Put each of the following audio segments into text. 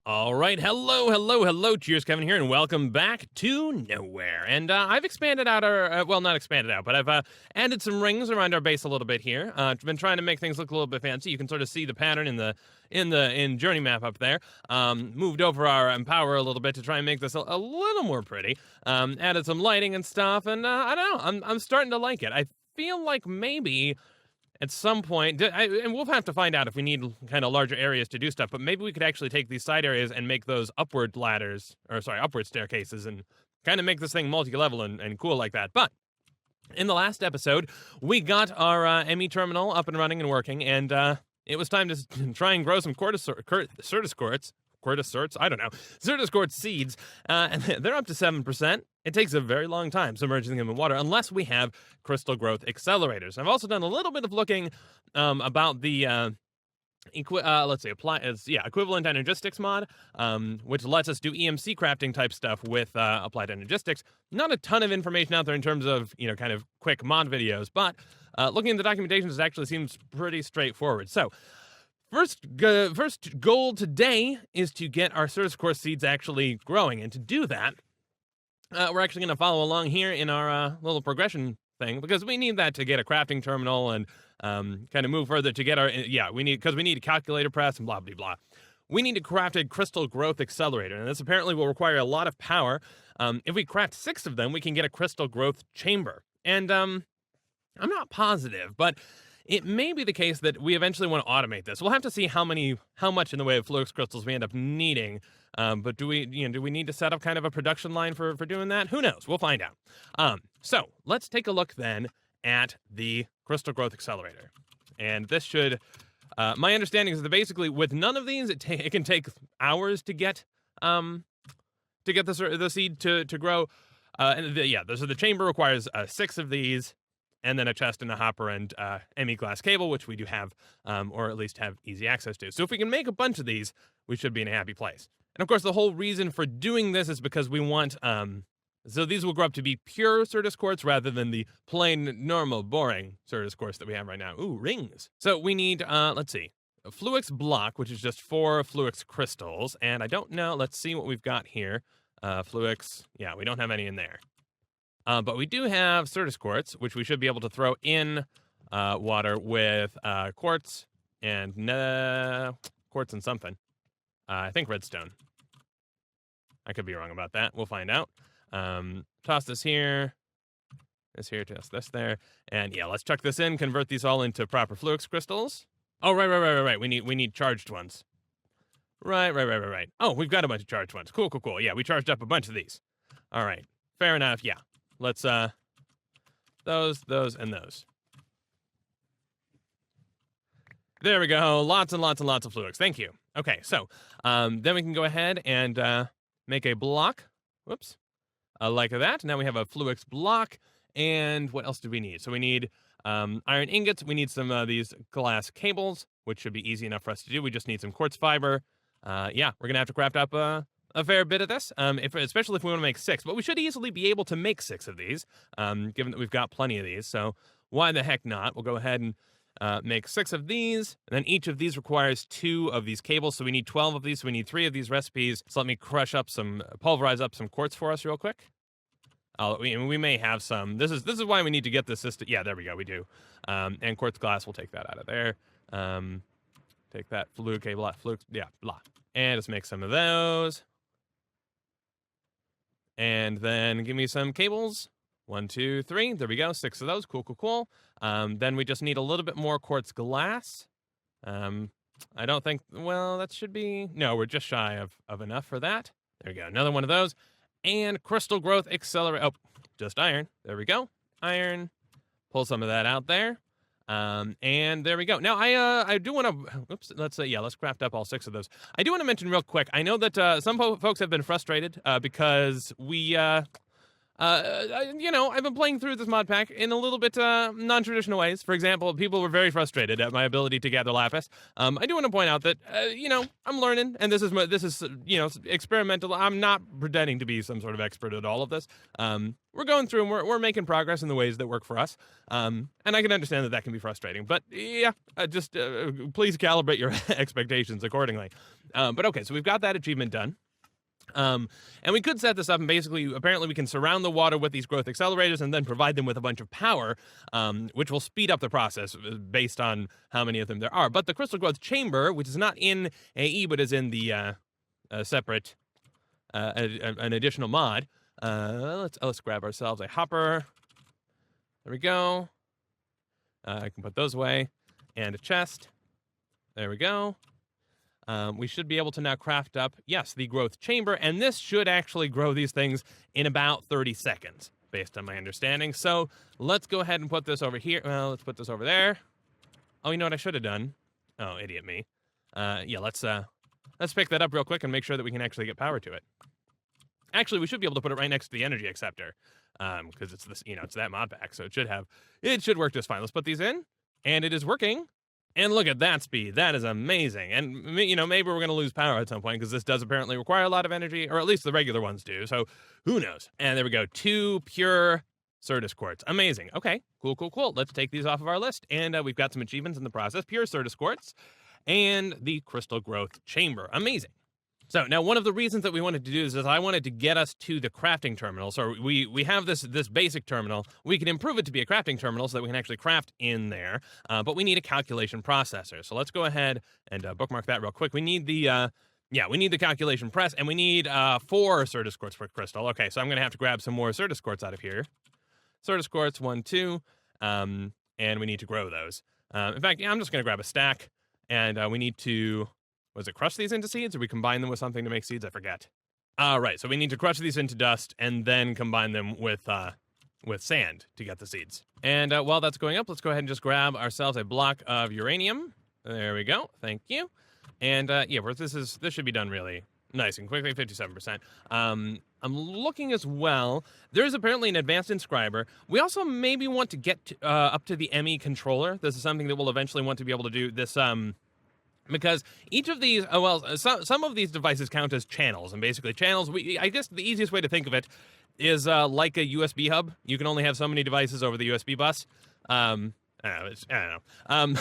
All right, hello, Cheerskevin here, and welcome back to Nowhere. And I've expanded out our, well, not expanded out, but I've added some rings around our base a little bit here. I've been trying to make things look a little bit fancy. You can sort of see the pattern in journey map up there. Moved over our empower a little bit to try and make this a little more pretty. Added some lighting and stuff, and I don't know, I'm starting to like it. I feel like maybe at some point, and we'll have to find out if we need kind of larger areas to do stuff, but maybe we could actually take these side areas and make those upward staircases, and kind of make this thing multi-level and cool like that. But in the last episode, we got our ME terminal up and running and working, and it was time to try and grow some Certus quartz seeds, and they're up to 7%. It takes a very long time submerging them in water unless we have crystal growth accelerators. I've also done a little bit of looking about the equivalent energistics mod, which lets us do EMC crafting type stuff with applied energistics. Not a ton of information out there in terms of kind of quick mod videos, but looking at the documentation, it actually seems pretty straightforward. So first goal today is to get our Certus quartz seeds actually growing, and to do that, we're actually going to follow along here in our little progression thing, because we need that to get a crafting terminal and kind of move further to get our, we need a calculator press and blah, blah, blah. We need to craft a crystal growth accelerator, and this apparently will require a lot of power. If we craft 6 of them, we can get a crystal growth chamber. And I'm not positive, but it may be the case that we eventually want to automate this. We'll have to see how much in the way of flux crystals we end up needing. But do we need to set up kind of a production line for doing that? Who knows? We'll find out. So let's take a look then at the crystal growth accelerator. And this should, my understanding is that basically with none of these, it can take hours to get the seed to grow. So the chamber requires 6 of these, and then a chest and a hopper and ME glass cable, which we do have, or at least have easy access to. So if we can make a bunch of these, we should be in a happy place. And of course, the whole reason for doing this is because we want, so these will grow up to be pure Certus quartz rather than the plain, normal, boring Certus quartz that we have right now. Ooh, rings. So we need, let's see, a Fluix block, which is just 4 Fluix crystals. And I don't know, let's see what we've got here. Fluix, yeah, we don't have any in there. But we do have Certus quartz, which we should be able to throw in water with quartz and something. I think redstone. I could be wrong about that. We'll find out. Toss this here. This here, toss this there. And yeah, let's chuck this in, convert these all into proper Fluix crystals. Oh, right. We need charged ones. Right. Oh, we've got a bunch of charged ones. Cool. Yeah, we charged up a bunch of these. All right. Fair enough, yeah. Let's, those, and those. There we go. Lots and lots of Fluix. Thank you. Okay, so, then we can go ahead and, make a block. Whoops. Like that. Now we have a Fluix block. And what else do we need? So we need, iron ingots. We need some of these glass cables, which should be easy enough for us to do. We just need some quartz fiber. Yeah, we're gonna have to craft up, a fair bit of this, especially if we want to make 6. But we should easily be able to make 6 of these, given that we've got plenty of these. So why the heck not? We'll go ahead and make 6 of these, and then each of these requires 2 of these cables. So we need 12 of these. So we need 3 of these recipes. So let me pulverize up some quartz for us real quick. We may have some. This is why we need to get this system. Yeah, there we go. We do. And quartz glass. We'll take that out of there. Take that fluid cable out. Blah. And let's make some of those. And then give me some cables. 1, 2, 3. There we go. 6 of those. Cool. Then we just need a little bit more quartz glass. I don't think, well, that should be, no, we're just shy of enough for that. There we go. Another one of those. And crystal growth accelerator. Oh, just iron. There we go. Iron. Pull some of that out there. And there we go. Now, I do want to, let's craft up all 6 of those. I do want to mention real quick, I know that some folks have been frustrated because we, I've been playing through this mod pack in a little bit non-traditional ways. For example, people were very frustrated at my ability to gather lapis. I do want to point out that I'm learning, and this is experimental. I'm not pretending to be some sort of expert at all of this. We're going through and we're making progress in the ways that work for us. And I can understand that can be frustrating. But yeah, just please calibrate your expectations accordingly. But okay, so we've got that achievement done. And we could set this up and basically, apparently we can surround the water with these growth accelerators and then provide them with a bunch of power, which will speed up the process based on how many of them there are. But the crystal growth chamber, which is not in AE, but is in the separate, an additional mod. Let's grab ourselves a hopper. There we go. I can put those away. And a chest. There we go. We should be able to now craft up, yes, the growth chamber, and this should actually grow these things in about 30 seconds, based on my understanding. So let's go ahead and put this over here. Well, let's put this over there. Oh, you know what I should have done? Oh, idiot me. Yeah, let's pick that up real quick and make sure that we can actually get power to it. Actually, we should be able to put it right next to the energy acceptor, because it's this, it's that mod pack, so it should work just fine. Let's put these in, and it is working. And look at that speed. That is amazing. And, maybe we're going to lose power at some point because this does apparently require a lot of energy, or at least the regular ones do. So who knows? And there we go. 2 pure Certus quartz. Amazing. Okay, cool. Let's take these off of our list. And we've got some achievements in the process. Pure Certus quartz and the crystal growth chamber. Amazing. So now one of the reasons that we wanted to do this is I wanted to get us to the crafting terminal. So we have this basic terminal. We can improve it to be a crafting terminal so that we can actually craft in there. But we need a calculation processor. So let's go ahead and bookmark that real quick. We need the we need the calculation press, and we need 4 Certus quartz per crystal. Okay, so I'm gonna have to grab some more Certus quartz out of here. Certus quartz 1, 2, and we need to grow those. In fact, I'm just gonna grab a stack, and we need to. Was it crush these into seeds, or we combine them with something to make seeds? I forget. Right, so we need to crush these into dust and then combine them with sand to get the seeds. And while that's going up, let's go ahead and just grab ourselves a block of uranium. There we go. Thank you. And this should be done really nice and quickly. 57%. I'm looking as well. There's apparently an advanced inscriber. We also maybe want to get up to the ME controller. This is something that we'll eventually want to be able to do. This because each of these, some of these devices count as channels, and basically channels, I guess the easiest way to think of it is like a USB hub. You can only have so many devices over the USB bus. I don't know.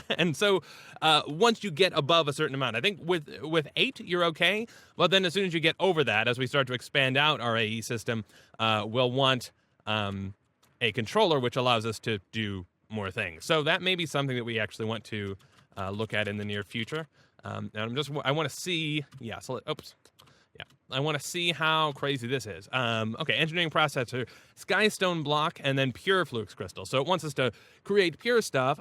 And so once you get above a certain amount, I think with 8, you're okay. But then as soon as you get over that, as we start to expand out our AE system, we'll want a controller, which allows us to do more things. So that may be something that we actually want to look at in the near future. And I want to see, I want to see how crazy this is. Okay, engineering processor, skystone block, and then pure fluix crystal. So it wants us to create pure stuff,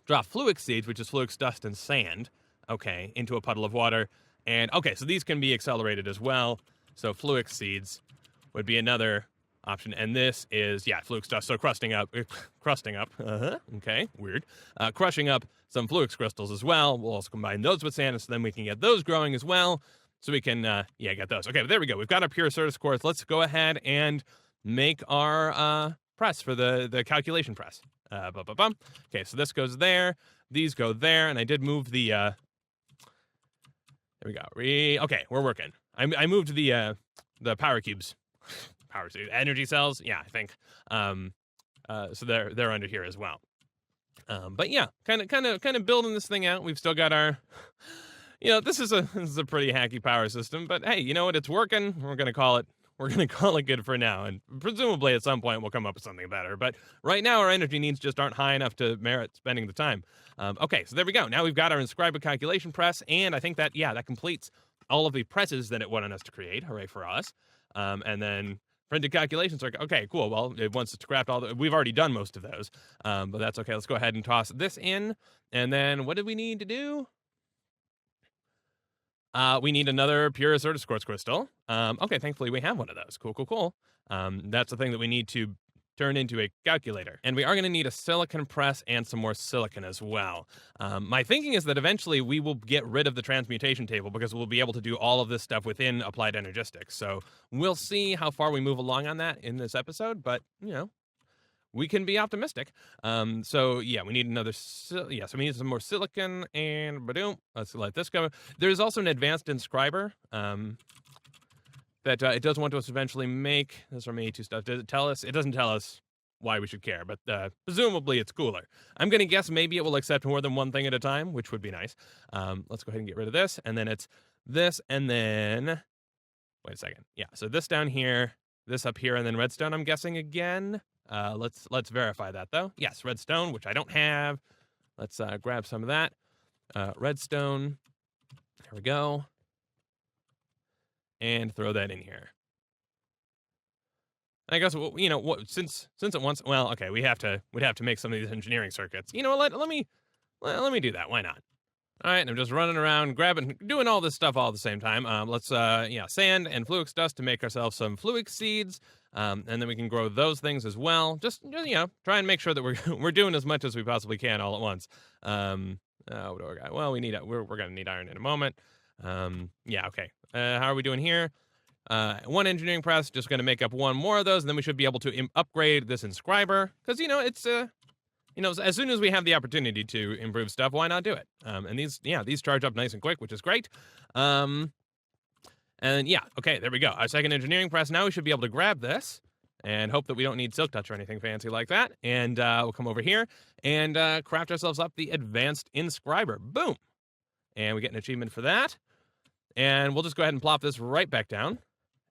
drop fluix seeds, which is fluix dust and sand, okay, into a puddle of water. And okay, so these can be accelerated as well. So fluix seeds would be another option, and this is fluix dust. So crusting up. Okay, weird. Crushing up some fluix crystals as well. We'll also combine those with sand, so then we can get those growing as well. So we can get those. Okay, there we go. We've got our pure Certus quartz. Let's go ahead and make our press for the calculation press. Okay, so this goes there. These go there, and I did move the. There we go. Okay, we're working. I moved the power cubes. Energy cells, I think. So they're under here as well. But yeah, kind of building this thing out. We've still got our, this is a pretty hacky power system. But hey, you know what? It's working. We're gonna call it good for now. And presumably at some point we'll come up with something better. But right now our energy needs just aren't high enough to merit spending the time. Okay, so there we go. Now we've got our inscriber calculation press, and I think that that completes all of the presses that it wanted us to create. Hooray for us! And then printed calculations are okay, cool. Well, it wants us to craft we've already done most of those, but that's okay. Let's go ahead and toss this in. And then what did we need to do? We need another pure Certus quartz crystal. Okay, thankfully we have one of those. Cool. That's the thing that we need to turn into a calculator. And we are going to need a silicon press and some more silicon as well. My thinking is that eventually we will get rid of the transmutation table because we'll be able to do all of this stuff within Applied Energistics. So we'll see how far we move along on that in this episode, but, you know, we can be optimistic. So yeah, we need another, so we need some more silicon, and ba-doom, let's let this go. There's also an advanced inscriber, that it does want us to eventually make. This from A2 stuff. Does it tell us? It doesn't tell us why we should care, but presumably it's cooler. I'm going to guess maybe it will accept more than one thing at a time, which would be nice. Let's go ahead and get rid of this, and then it's this, and then, wait a second. Yeah, so this down here, this up here, and then redstone, I'm guessing again. Let's verify that, though. Yes, redstone, which I don't have. Let's grab some of that. Redstone. There we go. And throw that in here. I guess, you know, what, since it wants, well, okay, we'd have to make some of these engineering circuits. You know, let me do that. Why not? All right, and I'm just running around, doing all this stuff all at the same time. Let's sand and fluix dust to make ourselves some fluix seeds, and then we can grow those things as well. Just you know, try and make sure that we're doing as much as we possibly can all at once. What do I got? Well, we're gonna need iron in a moment. Yeah, okay. How are we doing here? One engineering press, just going to make up one more of those, and then we should be able to upgrade this inscriber, because, you know, it's, you know, as soon as we have the opportunity to improve stuff, why not do it? And these charge up nice and quick, which is great. And yeah, okay, there we go. Our second engineering press. Now we should be able to grab this, and hope that we don't need silk touch or anything fancy like that. And we'll come over here and craft ourselves up the advanced inscriber. Boom! And we get an achievement for that. And we'll just go ahead and plop this right back down.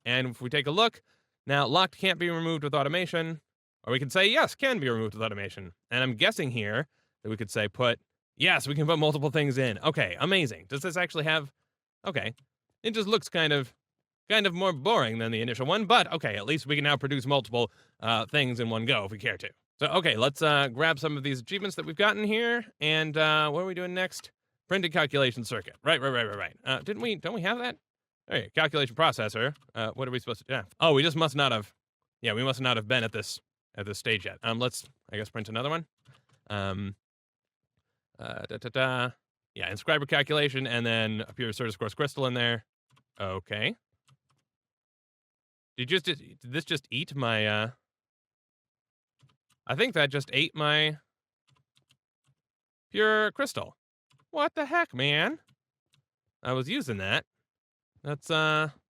And if we take a look, now locked can't be removed with automation. Or we can say yes, can be removed with automation. And I'm guessing here that we could say yes, we can put multiple things in. Okay, amazing. Does this actually have, okay. It just looks kind of more boring than the initial one, but okay, at least we can now produce multiple things in one go if we care to. So okay, let's grab some of these achievements that we've gotten here. And what are we doing next? Printed calculation circuit. Right. Don't we have that? Okay, calculation processor. What are we supposed to do? Yeah. Oh, we just must not have. Yeah, we must not have been at this stage yet. Let's, I guess, print another one. Yeah, inscriber calculation, and then a pure Certus quartz crystal in there. Okay. Did this just eat my? I think that just ate my pure crystal. What the heck, man? I was using that. Let's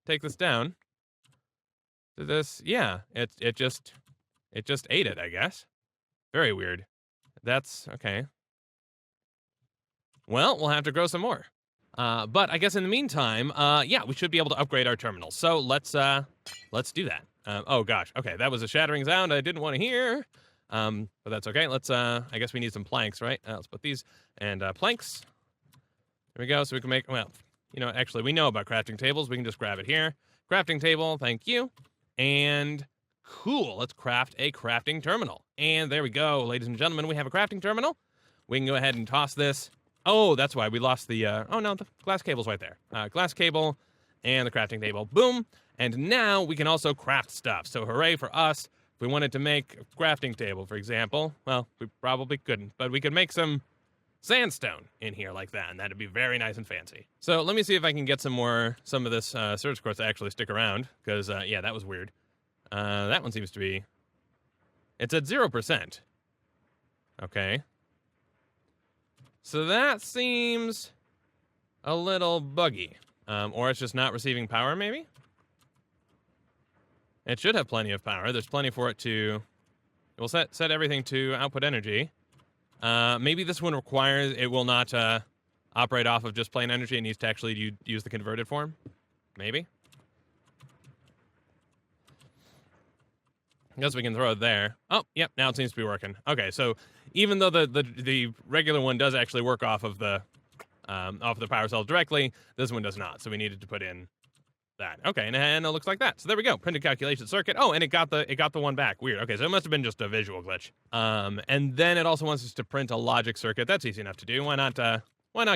take this down. Yeah, it just ate it, I guess. Very weird. That's okay. Well, we'll have to grow some more. But I guess in the meantime, yeah, we should be able to upgrade our terminal. So let's do that. Oh gosh, okay, that was a shattering sound I didn't want to hear. But that's okay. Let's I guess we need some planks, right? Let's put these and planks. There we go. So we can make, well, you know, actually we know about crafting tables. We can just grab it here. Crafting table, thank you. And cool, let's craft a crafting terminal. And there we go, ladies and gentlemen, we have a crafting terminal. We can go ahead and toss this. Oh, that's why we lost the, oh no, the glass cable's right there. Glass cable and the crafting table, boom. And now we can also craft stuff. So hooray for us. If we wanted to make a crafting table, for example, well, we probably couldn't, but we could make some sandstone in here like that, and that'd be very nice and fancy. So let me see if I can get some of this Certus quartz to actually stick around, because, yeah, that was weird. That one seems to be, it's at 0%. Okay. So that seems a little buggy. Or it's just not receiving power, maybe? It should have plenty of power. There's plenty for it to, we'll set everything to output energy. Maybe this one requires, it will not operate off of just plain energy. It needs to actually use the converted form. Maybe. I guess we can throw it there. Oh, yep, now it seems to be working. Okay, so even though the regular one does actually work off of the power cells directly, this one does not. So we needed to put in that. Okay, and it looks like that. So there we go. Printed calculation circuit. Oh, and it got the one back. Weird. Okay, so it must have been just a visual glitch. And then it also wants us to print a logic circuit. That's easy enough to do. Why not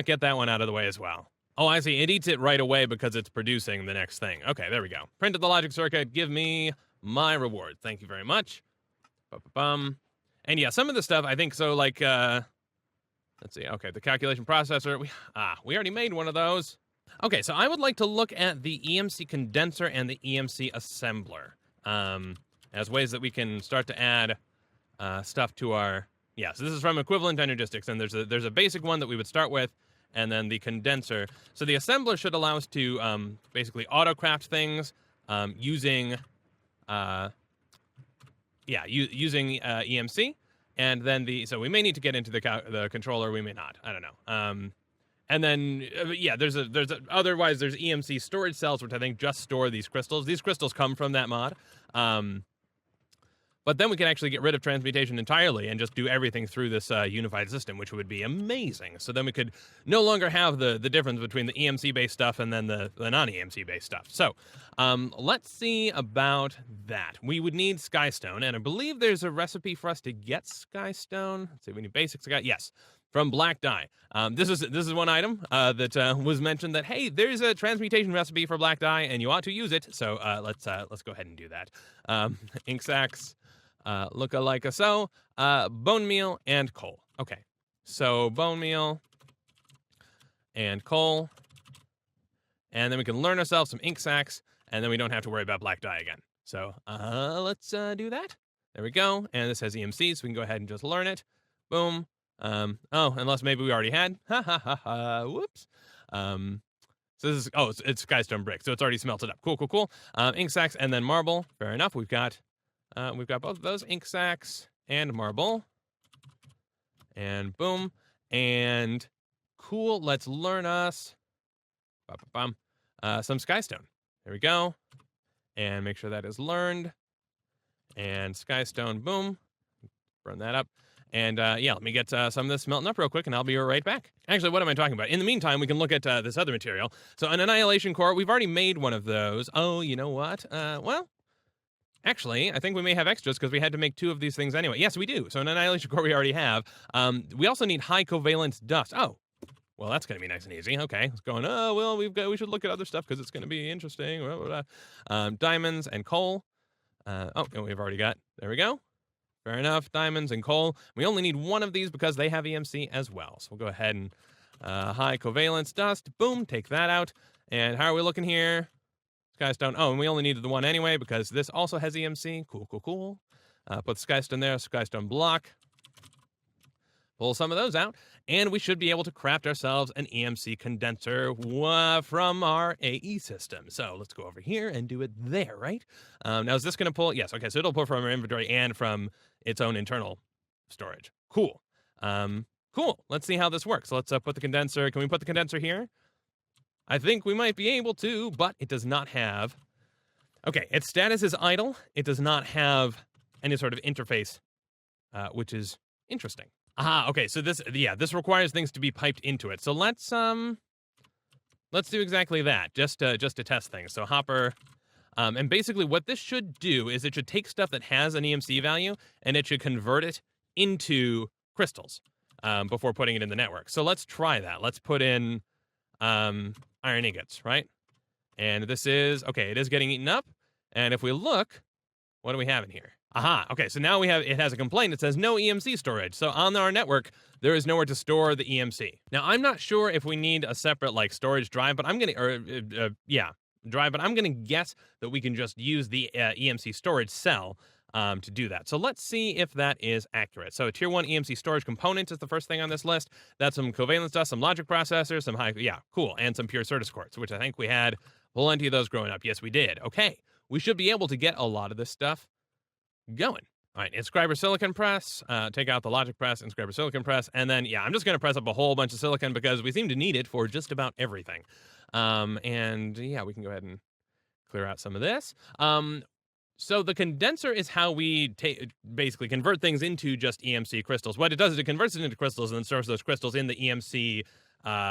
get that one out of the way as well? Oh, I see. It eats it right away because it's producing the next thing. Okay, there we go. Printed the logic circuit. Give me my reward. Thank you very much. And yeah, some of the stuff I think so. Like, let's see. Okay, the calculation processor. We already made one of those. Okay, so I would like to look at the EMC condenser and the EMC assembler as ways that we can start to add stuff to our. Yeah, so this is from Equivalent Energistics, and there's a basic one that we would start with, and then the condenser. So the assembler should allow us to basically autocraft things using using EMC, and then so we may need to get into the controller, we may not. I don't know. And then otherwise there's EMC storage cells, which I think just store these crystals. These crystals come from that mod. But then we can actually get rid of transmutation entirely and just do everything through this unified system, which would be amazing. So then we could no longer have the difference between the EMC-based stuff and then the non-EMC-based stuff. So let's see about that. We would need Skystone, and I believe there's a recipe for us to get Skystone. Let's see, we need basic Sky. Yes, from Black Dye. This is one item that was mentioned that, hey, there's a transmutation recipe for Black Dye, and you ought to use it. So let's go ahead and do that. Ink sacks. Look alike so, bone meal and coal. Okay, so bone meal and coal, and then we can learn ourselves some ink sacks, and then we don't have to worry about black dye again. So let's do that. There we go, and this has EMC, so we can go ahead and just learn it. Boom. Unless maybe we already had. Ha ha ha ha. Whoops. So this is it's Skystone brick, so it's already smelted up. Cool. Ink sacks and then marble. Fair enough. We've got both of those, ink sacks and marble. And boom. And cool. Let's learn us some Skystone. There we go. And make sure that is learned. And Skystone, boom. Burn that up. And let me get some of this melting up real quick, and I'll be right back. Actually, what am I talking about? In the meantime, we can look at this other material. So an annihilation core, we've already made one of those. Oh, you know what? Actually, I think we may have extras because we had to make 2 of these things anyway. Yes, we do. So an annihilation core we already have. We also need high covalence dust. Oh, well, that's going to be nice and easy. Okay, it's going. We should look at other stuff because it's going to be interesting. Diamonds and coal. We've already got. There we go. Fair enough. Diamonds and coal. We only need 1 of these because they have EMC as well. So we'll go ahead and high covalence dust. Boom. Take that out. And how are we looking here? Skystone. Oh, and we only needed the 1 anyway because this also has EMC. Cool. Put Skystone there. Skystone block. Pull some of those out. And we should be able to craft ourselves an EMC condenser from our AE system. So let's go over here and do it there, right? Now, is this going to pull? Yes. Okay, so it'll pull from our inventory and from its own internal storage. Cool. Cool. Let's see how this works. Let's put the condenser. Can we put the condenser here? I think we might be able to, but it does not have. Okay, its status is idle. It does not have any sort of interface, which is interesting. Okay, so this requires things to be piped into it. So let's do exactly that, just to test things. So hopper, and basically what this should do is it should take stuff that has an EMC value and it should convert it into crystals before putting it in the network. So let's try that. Let's put in iron ingots, right? And this is, okay, it is getting eaten up. And if we look, what do we have in here? Okay, so now it has a complaint. It says no EMC storage. So on our network, there is nowhere to store the EMC. Now, I'm not sure if we need a separate storage drive, but I'm going to, but I'm going to guess that we can just use the EMC storage cell to do that. So let's see if that is accurate. So a tier 1 EMC storage component is the first thing on this list. That's some covalence dust, some logic processors, some cool, and some pure Certus quartz, which I think we had plenty of those growing up. Yes, we did. Okay, we should be able to get a lot of this stuff going. All right, inscriber silicon press, take out the logic press, inscriber silicon press, and then, I'm just going to press up a whole bunch of silicon because we seem to need it for just about everything. We can go ahead and clear out some of this. So the condenser is how we basically convert things into just EMC crystals. What it does is it converts it into crystals and then stores those crystals in the EMC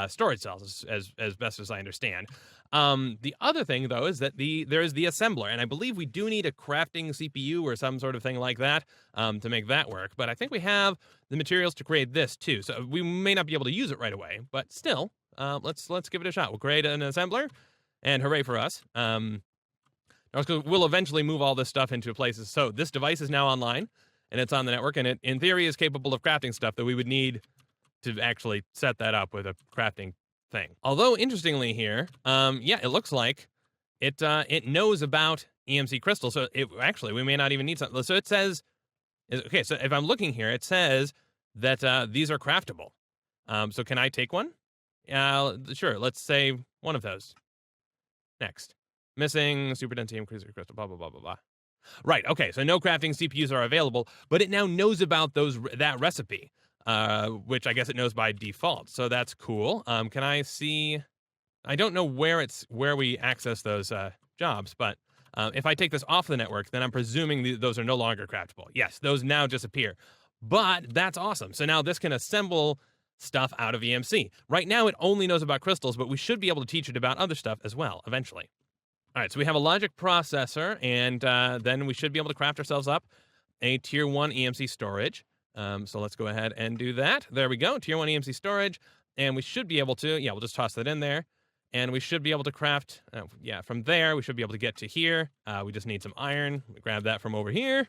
storage cells, as best as I understand. The other thing, though, is that there is the assembler, and I believe we do need a crafting CPU or some sort of thing like that to make that work. But I think we have the materials to create this too, so we may not be able to use it right away. But still, let's give it a shot. We'll create an assembler, and hooray for us! We'll eventually move all this stuff into places. So this device is now online, and it's on the network, and it, in theory, is capable of crafting stuff that we would need to actually set that up with a crafting thing. Although, interestingly here, yeah, it looks like it knows about EMC crystals, so it actually, we may not even need something. So it says, okay, so if I'm looking here, it says that these are craftable. So can I take one? Sure, let's say one of those. Next. Missing super density increaser crystal, blah, blah, blah, blah, blah. Right, okay, so no crafting CPUs are available, but it now knows about that recipe, which I guess it knows by default, so that's cool. Can I see... I don't know where we access those jobs, but if I take this off the network, then I'm presuming those are no longer craftable. Yes, those now disappear, but that's awesome. So now this can assemble stuff out of EMC. Right now, it only knows about crystals, but we should be able to teach it about other stuff as well, eventually. All right, so we have a logic processor, and then we should be able to craft ourselves up a Tier 1 EMC storage. So let's go ahead and do that. There we go, Tier 1 EMC storage, and we should be able to, yeah, we'll just toss that in there, and we should be able to craft, yeah, from there, we should be able to get to here. We just need some iron. We grab that from over here,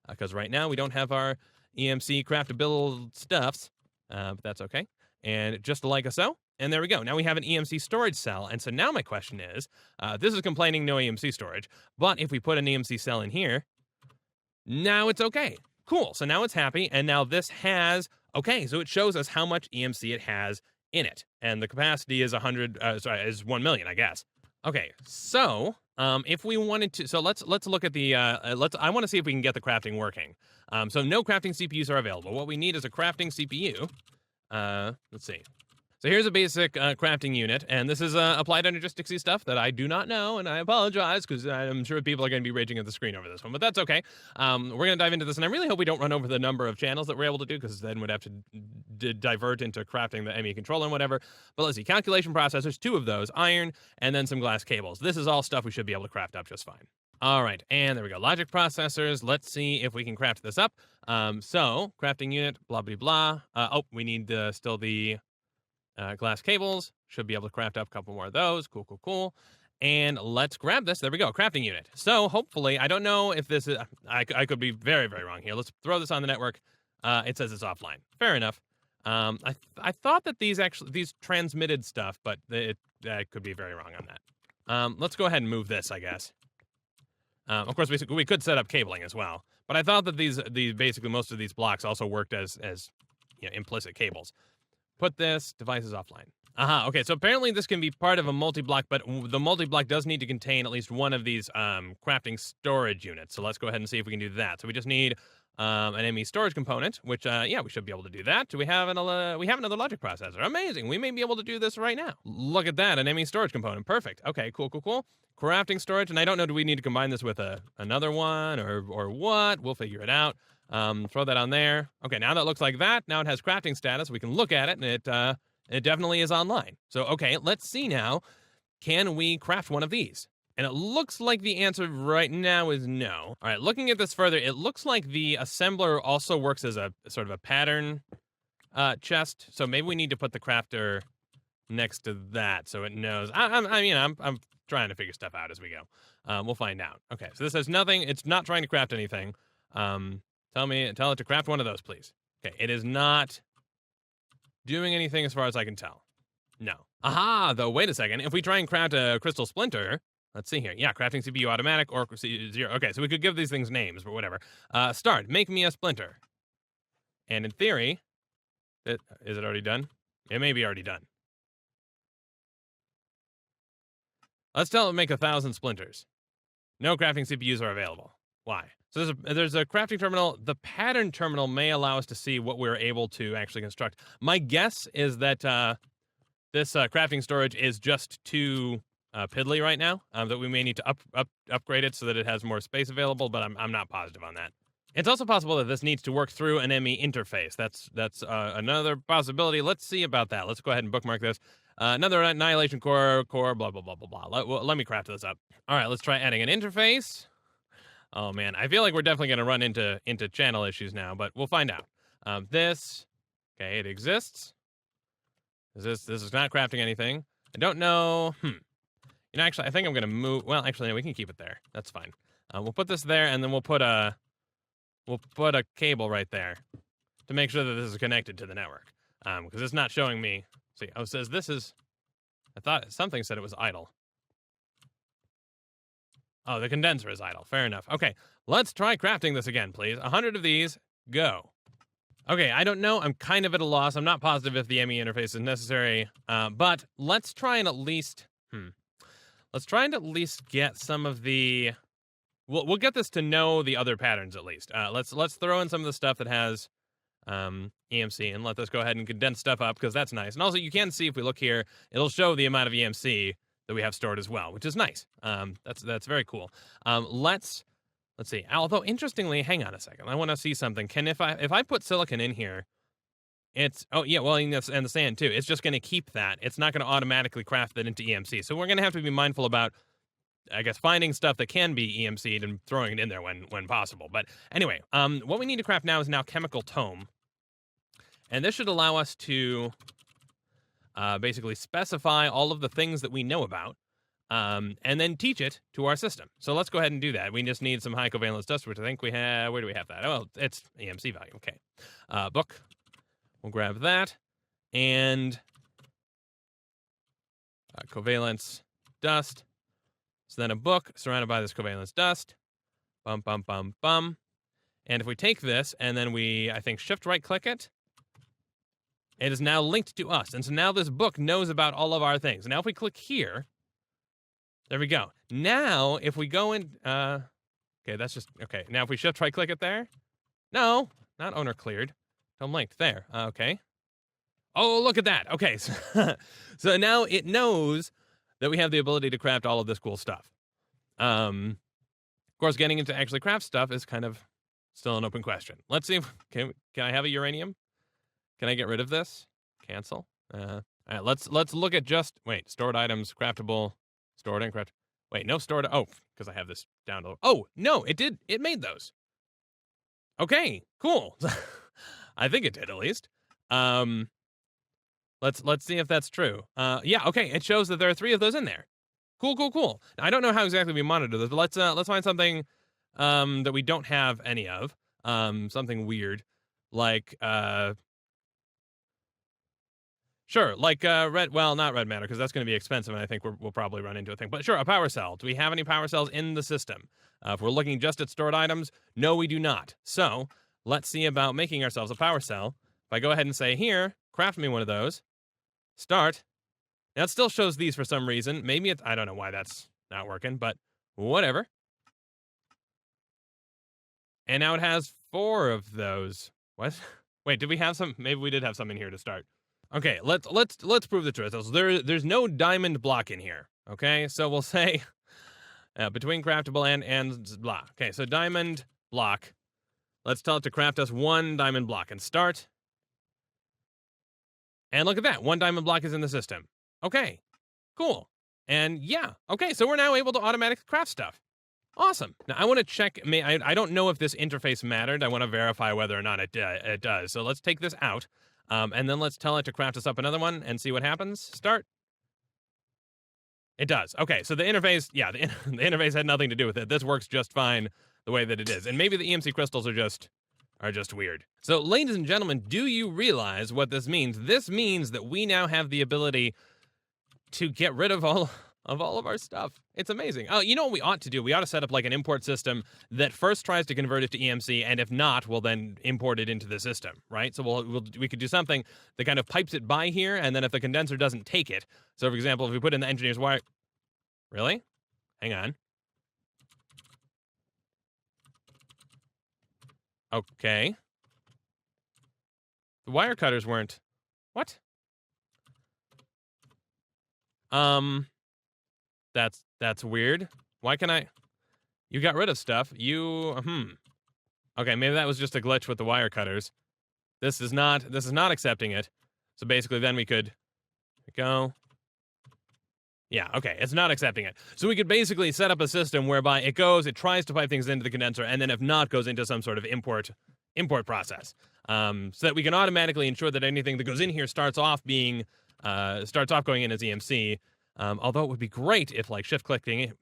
because right now we don't have our EMC craftable stuffs, but that's okay. And just like so. And there we go. Now we have an EMC storage cell. And so now my question is, this is complaining no EMC storage, but if we put an EMC cell in here, now it's okay. Cool. So now it's happy. And now this has, okay, so it shows us how much EMC it has in it. And the capacity is 1 million, I guess. Okay, so if we wanted to, so let's look at the, I want to see if we can get the crafting working. So no crafting CPUs are available. What we need is a crafting CPU. Let's see. So here's a basic crafting unit, and this is Applied Energistics stuff that I do not know, and I apologize, because I'm sure people are going to be raging at the screen over this one, but that's okay. We're going to dive into this, and I really hope we don't run over the number of channels that we're able to do, because then we'd have to divert into crafting the ME controller and whatever. But let's see, calculation processors, 2 of those, iron, and then some glass cables. This is all stuff we should be able to craft up just fine. All right, and there we go. Logic processors. Let's see if we can craft this up. So, crafting unit, blah, blah, blah. Oh, we need still the... glass cables. Should be able to craft up a couple more of those. Cool, cool, cool. And let's grab this. There we go. Crafting unit. So hopefully, I don't know if this is... I could be very, very wrong here. Let's throw this on the network. It says it's offline. Fair enough. I thought that these transmitted stuff, but I could be very wrong on that. Let's go ahead and move this, I guess. Of course, we could set up cabling as well. But I thought that these basically most of these blocks also worked as implicit cables. Put this, device is offline. Aha, okay, so apparently this can be part of a multi-block, but the multi-block does need to contain at least one of these crafting storage units. So let's go ahead and see if we can do that. So we just need an ME storage component, which, yeah, we should be able to do that. Do we have we have another logic processor. Amazing, we may be able to do this right now. Look at that, an ME storage component, perfect. Okay, cool, cool, cool. Crafting storage, and I don't know, do we need to combine this with another one or what? We'll figure it out. Throw that on there. Okay, now that looks like that. Now it has crafting status. We can look at it, and it definitely is online. So, okay, let's see now. Can we craft one of these? And it looks like the answer right now is no. All right, looking at this further, it looks like the assembler also works as a sort of a pattern chest. So maybe we need to put the crafter next to that so it knows. I'm trying to figure stuff out as we go. We'll find out. Okay, so this has nothing. It's not trying to craft anything. Tell it to craft one of those, please. Okay, it is not doing anything as far as I can tell. No. Aha, though, wait a second. If we try and craft a crystal splinter, let's see here. Yeah, crafting CPU automatic or 0. Okay, so we could give these things names, but whatever. Start, make me a splinter. And in theory, is it already done? It may be already done. Let's tell it to make 1,000 splinters. No crafting CPUs are available. Why? So there's a crafting terminal. The pattern terminal may allow us to see what we're able to actually construct. My guess is that this crafting storage is just too piddly right now, that we may need to upgrade it so that it has more space available, but I'm not positive on that. It's also possible that this needs to work through an ME interface. That's another possibility. Let's see about that. Let's go ahead and bookmark this. Another annihilation core, blah, blah, blah, blah, blah. Let me craft this up. All right, let's try adding an interface. Oh, man, I feel like we're definitely going to run into channel issues now, but we'll find out. Okay, it exists. This is not crafting anything. I don't know. Actually, I think I'm going to move. Well, actually, no, we can keep it there. That's fine. We'll put this there, and then we'll put a we'll put a cable right there to make sure that this is connected to the network. Because it's not showing me. See, oh, it says this is. I thought something said it was idle. Oh, the condenser is idle. Fair enough. Okay, let's try crafting this again, please. 100 of these, go. Okay, I don't know. I'm kind of at a loss. I'm not positive if the ME interface is necessary, but let's try and at least. Let's try and at least get some of the. We'll get this to know the other patterns at least. Let's throw in some of the stuff that has EMC and let this go ahead and condense stuff up because that's nice. And also, you can see if we look here, it'll show the amount of EMC that we have stored as well, which is nice. That's very cool. Let's see. Although interestingly, hang on a second. I want to see something. If I put silicon in here, it's and the sand too. It's just going to keep that. It's not going to automatically craft that into EMC. So we're going to have to be mindful about, I guess, finding stuff that can be EMC'd and throwing it in there when possible. But anyway, what we need to craft now is chemical tome, and this should allow us to basically specify all of the things that we know about, and then teach it to our system. So let's go ahead and do that. We just need some high covalence dust, which I think we have. Where do we have that? Oh, it's EMC value. Okay. Book. We'll grab that. And covalence dust. So then a book surrounded by this covalence dust. Bum, bum, bum, bum. And if we take this and then we, I think, shift right click it, it is now linked to us. And so now this book knows about all of our things. Now if we click here, there we go. Now if we go in, okay, that's just, okay. Now if we shift right click it there, no, not owner cleared. Tome linked there. Okay. Oh, look at that. Okay. So now it knows that we have the ability to craft all of this cool stuff. Of course, getting into actually craft stuff is kind of still an open question. Let's see if, can I have a uranium? Can I get rid of this? Cancel. All right, let's look at just, wait, stored items, craftable, stored and craft. Wait, no stored, oh, because I have this down to, oh, no, it did, it made those. Okay, cool. I think it did at least. Let's see if that's true. Yeah, okay, it shows that there are 3 of those in there. Cool. Now, I don't know how exactly we monitor this, but let's find something that we don't have any of. Something weird, like sure, like red. Well, not red matter because that's going to be expensive, and I think we'll probably run into a thing. But sure, a power cell. Do we have any power cells in the system? If we're looking just at stored items, no, we do not. So let's see about making ourselves a power cell. If I go ahead and say here, craft me one of those. Start. Now it still shows these for some reason. Maybe it's, I don't know why that's not working, but whatever. And now it has 4 of those. What? Wait, did we have some? Maybe we did have some in here to start. Okay, let's prove the truth. So there's no diamond block in here. Okay, so we'll say between craftable and blah. Okay, so diamond block. Let's tell it to craft us 1 diamond block and start. And look at that, 1 diamond block is in the system. Okay, cool. And yeah, okay, so we're now able to automatically craft stuff. Awesome. Now I want to check, I don't know if this interface mattered. I want to verify whether or not it does. So let's take this out, and then let's tell it to craft us up another one and see what happens. Start. It does. Okay, so the interface, yeah, the interface had nothing to do with it. This works just fine the way that it is. And maybe the EMC crystals are just weird. So ladies and gentlemen, do you realize what this means? This means that we now have the ability to get rid of all of our stuff. It's amazing. Oh, you know what we ought to do? We ought to set up like an import system that first tries to convert it to EMC, and if not, we'll then import it into the system, right? So we could do something that kind of pipes it by here, and then if the condenser doesn't take it, so for example, if we put in the engineer's wire, really? Hang on. Okay. The wire cutters weren't, what? That's weird. Why can I? You got rid of stuff. Okay, maybe that was just a glitch with the wire cutters. This is not accepting it. So basically then we could go. Yeah, okay, it's not accepting it. So we could basically set up a system whereby it tries to pipe things into the condenser, and then if not, goes into some sort of import process. So that we can automatically ensure that anything that goes in here starts off going in as EMC. Although it would be great if like shift clicking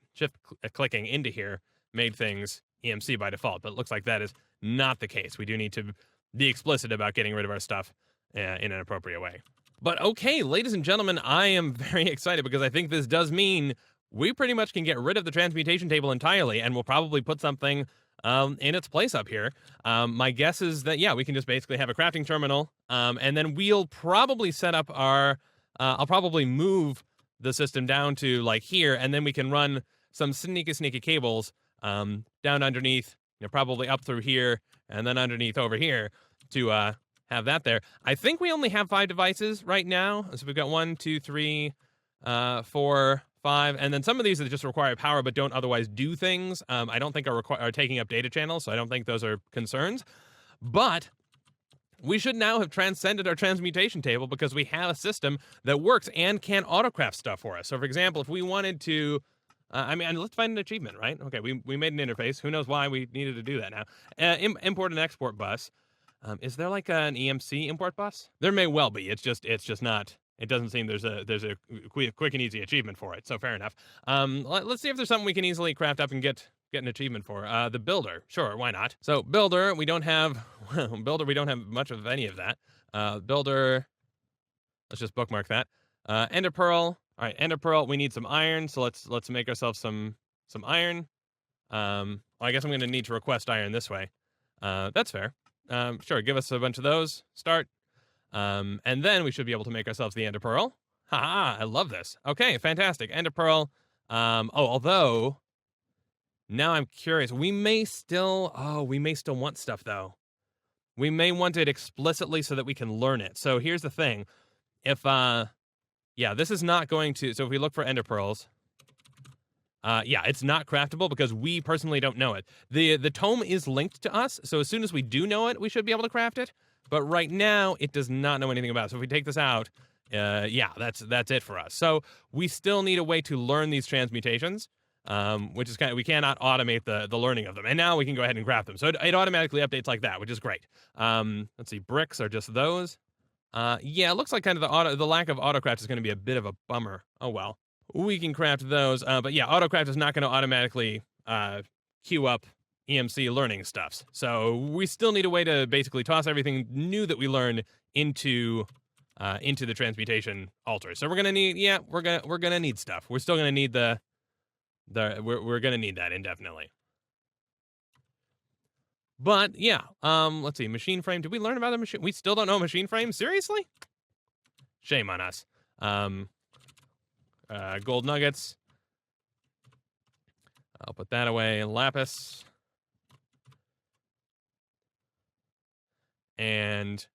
into here made things EMC by default, but it looks like that is not the case. We do need to be explicit about getting rid of our stuff in an appropriate way. But okay, ladies and gentlemen, I am very excited because I think this does mean we pretty much can get rid of the transmutation table entirely, and we'll probably put something in its place up here. My guess is that, yeah, we can just basically have a crafting terminal, and then we'll probably set up our, I'll probably move the system down to like here, and then we can run some sneaky cables down underneath, probably up through here, and then underneath over here to have that there. I think we only have 5 devices right now. So we've got 1, 2, 3, 4, 5, and then some of these that just require power but don't otherwise do things. I don't think are taking up data channels, so I don't think those are concerns. But we should now have transcended our transmutation table because we have a system that works and can autocraft stuff for us. So, for example, if we wanted to, let's find an achievement, right? Okay, we made an interface. Who knows why we needed to do that now? Import and export bus. Is there like an EMC import bus? There may well be. It's just not. It doesn't seem there's a quick and easy achievement for it. So fair enough. Let's see if there's something we can easily craft up and get an achievement for. The builder, sure, why not? So builder, we don't have we don't have much of any of that. Builder, let's just bookmark that. Ender pearl. All right, ender pearl. We need some iron, so let's make ourselves some iron. I guess I'm going to need to request iron this way. That's fair. Sure, give us a bunch of those. Start. And then we should be able to make ourselves the ender pearl. Ha! I love this. Okay, fantastic. Ender pearl. Although now I'm curious. We may still want stuff though. We may want it explicitly so that we can learn it. So here's the thing. If this is not going to. So if we look for ender pearls, it's not craftable because we personally don't know it. The tome is linked to us, so as soon as we do know it, we should be able to craft it. But right now, it does not know anything about it. So if we take this out, that's it for us. So we still need a way to learn these transmutations, which is we cannot automate the learning of them. And now we can go ahead and craft them. So it automatically updates like that, which is great. Let's see, bricks are just those. It looks like kind of the lack of autocraft is going to be a bit of a bummer. Oh well. We can craft those, but yeah, autocraft is not going to automatically queue up EMC learning stuffs. So we still need a way to basically toss everything new that we learn into the transmutation altar. So we're gonna need, we're gonna need stuff. We're still gonna need we're gonna need that indefinitely. But yeah, let's see, machine frame. Did we learn about the machine? We still don't know machine frame. Seriously? Shame on us. Gold nuggets. I'll put that away. Lapis. And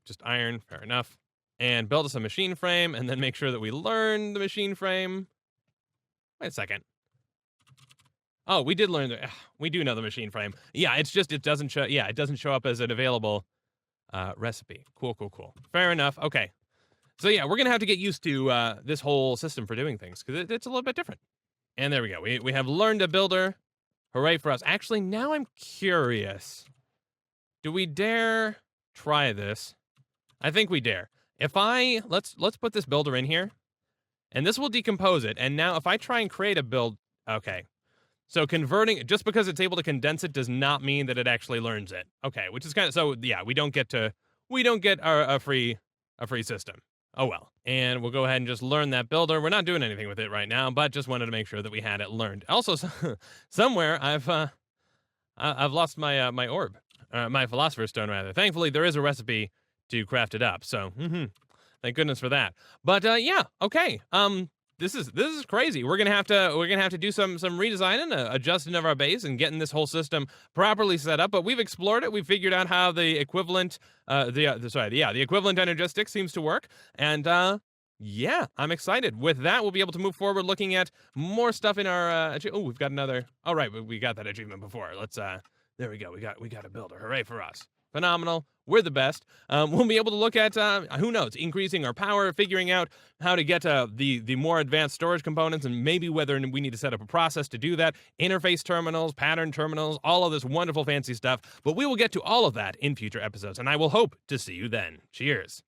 just iron. Fair enough. And build us a machine frame, and then make sure that we learn the machine frame. Wait a second. Oh, we did learn we do know the machine frame. Yeah, it's just it doesn't show. Yeah, it doesn't show up as an available recipe. Cool. Fair enough. Okay. So yeah, we're gonna have to get used to this whole system for doing things because it's a little bit different. And there we go. We have learned a builder. Hooray for us! Actually, now I'm curious. Do we dare try this? I think we dare. If let's put this builder in here, and this will decompose it. And now if I try and create a build, okay. So converting, just because it's able to condense it does not mean that it actually learns it. Okay, which is kind of, so yeah, we don't get a free system. Oh well. And we'll go ahead and just learn that builder. We're not doing anything with it right now, but just wanted to make sure that we had it learned. Also, somewhere I've lost my orb. My philosopher's stone, rather. Thankfully, there is a recipe to craft it up. So, thank goodness for that. But yeah, okay. This is crazy. We're gonna have to do some redesigning, adjusting of our base, and getting this whole system properly set up. But we've explored it. We've figured out how the equivalent, the equivalent energistics seems to work. And yeah, I'm excited. With that, we'll be able to move forward, looking at more stuff in our. We've got another. All right, we got that achievement before. Let's. There we go. We got a builder. Hooray for us. Phenomenal. We're the best. We'll be able to look at, who knows, increasing our power, figuring out how to get the more advanced storage components, and maybe whether we need to set up a process to do that, interface terminals, pattern terminals, all of this wonderful fancy stuff. But we will get to all of that in future episodes, and I will hope to see you then. Cheers.